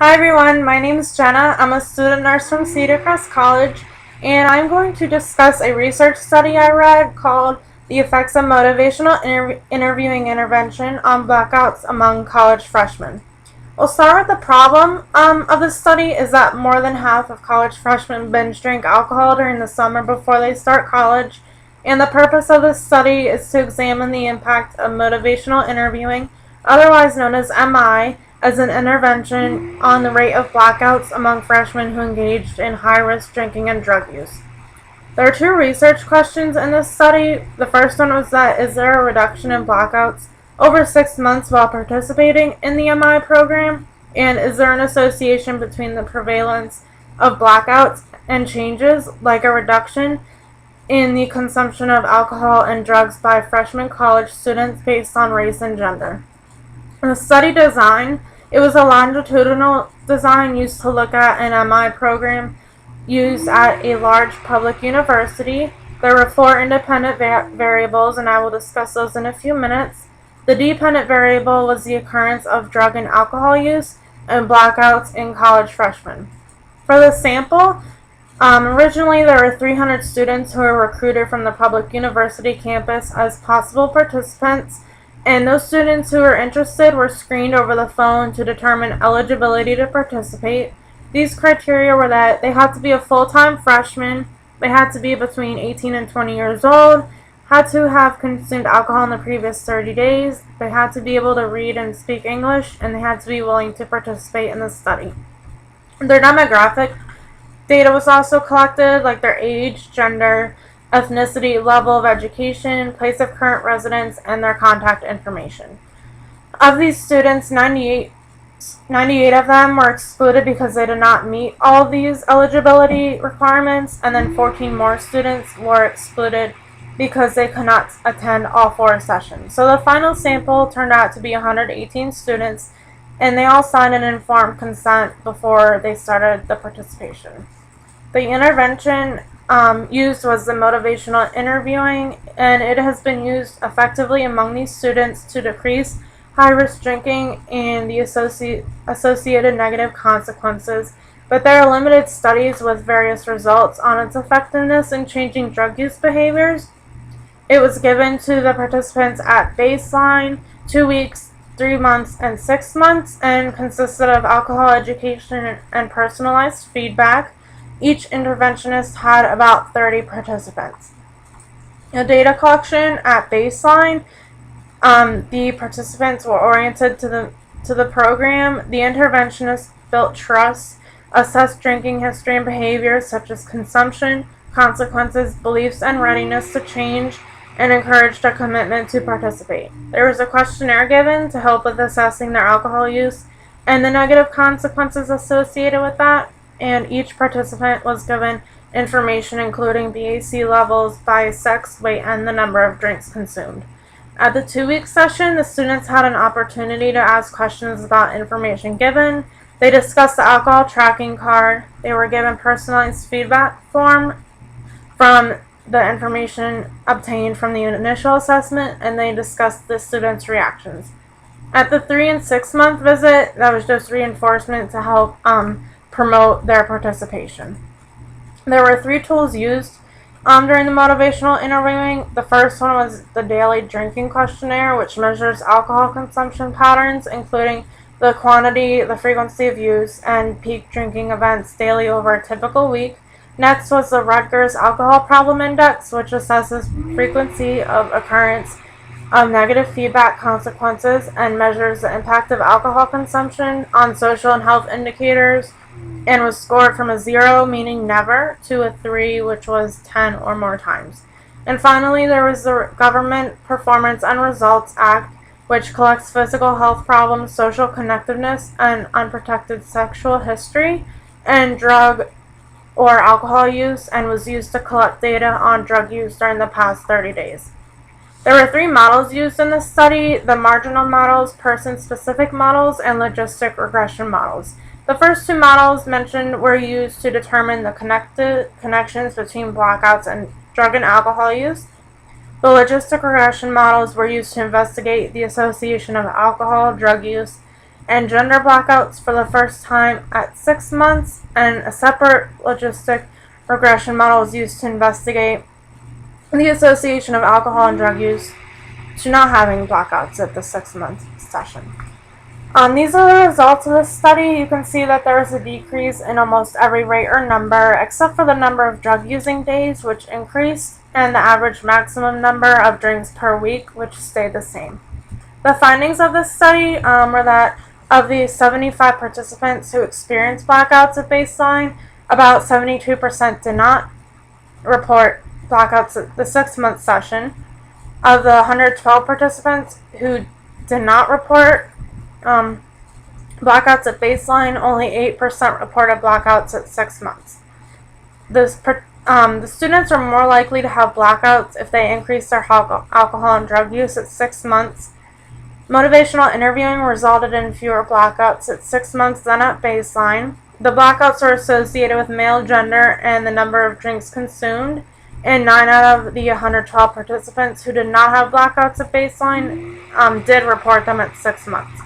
Hi everyone, my name is Jenna. I'm a student nurse from Cedar, Crest College, and I'm going to discuss a research study I read called The Effects of Motivational Interviewing Intervention on Blackouts Among College Freshmen. We'll start with the problem of this study is that more than half of college freshmen binge drink alcohol during the summer before they start college, and the purpose of this study is to examine the impact of motivational interviewing, otherwise known as MI, as an intervention on the rate of blackouts among freshmen who engaged in high-risk drinking and drug use. There are two research questions in this study. The first one was that is there a reduction in blackouts over 6 months while participating in the MI program? And is there an association between the prevalence of blackouts and changes like a reduction in the consumption of alcohol and drugs by freshman college students based on race and gender? The study design, it was a longitudinal design used to look at an MI program used at a large public university. There were 4 independent variables, and I will discuss those in a few minutes. The dependent variable was the occurrence of drug and alcohol use and blackouts in college freshmen. For the sample, originally there were 300 students who were recruited from the public university campus as possible participants, and those students who were interested were screened over the phone to determine eligibility to participate. These criteria were that they had to be a full-time freshman, they had to be between 18 and 20 years old, had to have consumed alcohol in the previous 30 days, they had to be able to read and speak English, and they had to be willing to participate in the study. Their demographic data was also collected, like their age, gender, ethnicity, level of education, place of current residence, and their contact information. Of these students, 98 of them were excluded because they did not meet all of these eligibility requirements, and then 14 more students were excluded because they could not attend all 4 sessions. So the final sample turned out to be 118 students, and they all signed an informed consent before they started the participation. The intervention used was the motivational interviewing, and it has been used effectively among these students to decrease high-risk drinking and the associated negative consequences, but there are limited studies with various results on its effectiveness in changing drug use behaviors. It was given to the participants at baseline, 2 weeks, 3 months, and 6 months, and consisted of alcohol education and personalized feedback. Each interventionist had about 30 participants. The data collection at baseline, the participants were oriented to the program. The interventionist built trust, assessed drinking history and behaviors such as consumption, consequences, beliefs, and readiness to change, and encouraged a commitment to participate. There was a questionnaire given to help with assessing their alcohol use and the negative consequences associated with that, and each participant was given information including BAC levels by sex, weight, and the number of drinks consumed. At the 2-week session, the students had an opportunity to ask questions about information given. They discussed the alcohol tracking card. They were given personalized feedback form from the information obtained from the initial assessment, and they discussed the students' reactions. At the 3 and 6 month visit, that was just reinforcement to help promote their participation. There were 3 tools used during the motivational interviewing. The first one was the daily drinking questionnaire, which measures alcohol consumption patterns, including the quantity, the frequency of use, and peak drinking events daily over a typical week. Next was the Rutgers Alcohol Problem Index, which assesses frequency of occurrence of negative feedback consequences and measures the impact of alcohol consumption on social and health indicators, and was scored from a 0, meaning never, to a 3, which was 10 or more times. And finally, there was the Government Performance and Results Act, which collects physical health problems, social connectiveness, and unprotected sexual history, and drug or alcohol use, and was used to collect data on drug use during the past 30 days. There were 3 models used in this study: the marginal models, person-specific models, and logistic regression models. The first 2 models mentioned were used to determine the connections between blackouts and drug and alcohol use. The logistic regression models were used to investigate the association of alcohol, drug use, and gender blackouts for the first time at 6 months, and a separate logistic regression model was used to investigate the association of alcohol and drug use to not having blackouts at the 6-month session. These are the results of this study. You can see that there is a decrease in almost every rate or number, except for the number of drug-using days, which increased, and the average maximum number of drinks per week, which stayed the same. The findings of this study were that of the 75 participants who experienced blackouts at baseline, about 72% did not report blackouts at the 6-month session. Of the 112 participants who did not report blackouts at baseline, only 8% reported blackouts at 6 months. The students are more likely to have blackouts if they increase their alcohol and drug use at 6 months. Motivational interviewing resulted in fewer blackouts at 6 months than at baseline. The blackouts are associated with male gender and the number of drinks consumed, and 9 out of the 112 participants who did not have blackouts at baseline did report them at 6 months.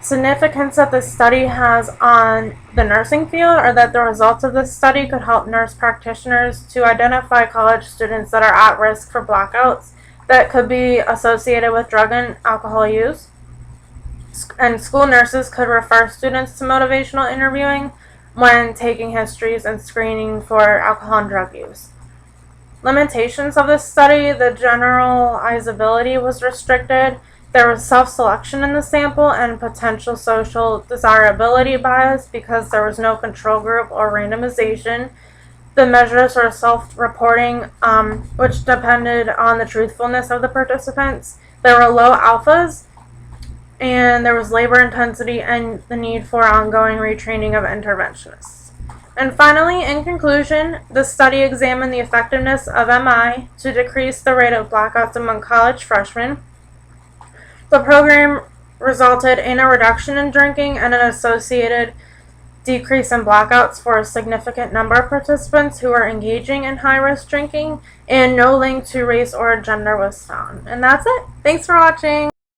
Significance that this study has on the nursing field are that the results of this study could help nurse practitioners to identify college students that are at risk for blackouts that could be associated with drug and alcohol use. And school nurses could refer students to motivational interviewing when taking histories and screening for alcohol and drug use. Limitations of this study: the generalizability was restricted. There was self-selection in the sample and potential social desirability bias because there was no control group or randomization. The measures were self-reporting, which depended on the truthfulness of the participants. There were low alphas, and there was labor intensity and the need for ongoing retraining of interventionists. And finally, in conclusion, the study examined the effectiveness of MI to decrease the rate of blackouts among college freshmen. The program resulted in a reduction in drinking and an associated decrease in blackouts for a significant number of participants who were engaging in high-risk drinking, and no link to race or gender was found. And that's it. Thanks for watching.